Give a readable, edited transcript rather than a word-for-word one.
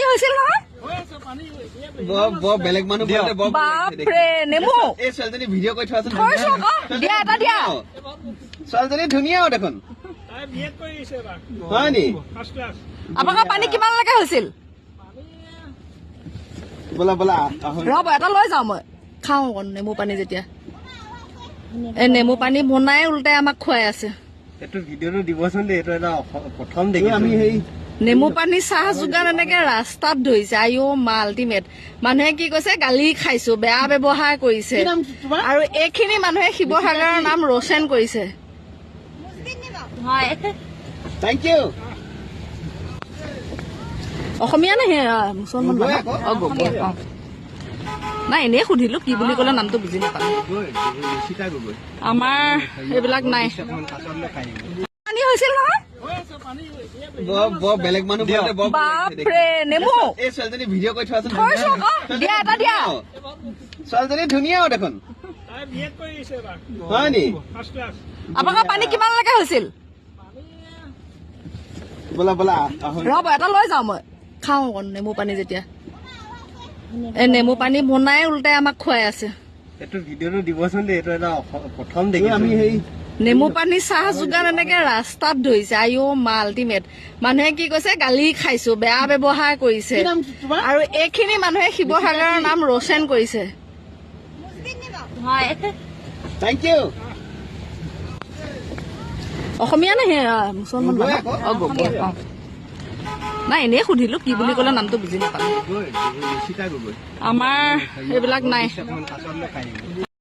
হৈছিল নহয় বেলেগ মানুহ বাপৰে নেমু এই ছোৱালীজনী ভিডিঅ' কৰি থোৱা আছে থৈছো আকৌ দিয়া এটা দিয়া ছোৱালীজনী ধুনীয়াও দেখোন হয় নি আপোনালোকৰ পানী কিমানলৈকে হৈছিল বলা বলা ৰ'ব এটা লৈ যাওঁ মই খাওঁ অকণ নেমু পানী যেতিয়া এই নেমু পানী বনাই উল্টাই আমাক খুৱাই আছে এইটো ভিডিঅ'টো দিবচোন দেই এইটো এটা প্ৰথম দেখি আমি সেই নেমু পানী চাহ যোগান এনেকে ৰাস্তাত ধৰিছে আইঅ মা আল্টিমেট মানুহে কি কৈছে গালি খাইছো বেয়া ব্যৱহাৰ কৰিছে আৰু এইখিনি মানুহে শিৱসাগৰৰ নাম ৰোচন কৰিছে থেংক ইউ অসমীয়া নে মুছলমান নাই এনেই সুধিলো কি বুলি ক'লে নামটো বুজি নাপালো আমাৰ এইবিলাক নাই পানী হৈছিল নহয় বেলেগ মানুহ বাপৰে নেমু এই ছোৱালীজনী ভিডিঅ' কৰি থোৱা আছে থৈছো আকৌ দিয়া এটা দিয়া ছোৱালীজনী ধুনীয়াও দেখোন হয় নি আপোনালোকৰ পানী কিমানলৈকে হৈছিল বলা বলা ৰ'ব এটা লৈ যাওঁ মই খাওঁ অকণ নেমু পানী যেতিয়া এই নেমু পানী বনাই উল্টাই আমাক খুৱাই আছে এইটো ভিডিঅ'টো দিবচোন দেই এইটো এটা প্ৰথম দেখি আমি সেই নেমু পানী চাহ যোগান এনেকে ৰাস্তাত ধৰিছে আইঅ মা আল্টিমেট মানুহে কি কৈছে গালি খাইছো বেয়া ব্যৱহাৰ কৰিছে আৰু এইখিনি মানুহে শিৱসাগৰৰ নাম ৰোচন কৰিছে থেংক ইউ অসমীয়া নে মুছলমান নাই এনেই সুধিলো কি বুলি ক'লে নামটো বুজি নাপালো আমাৰ এইবিলাক নাই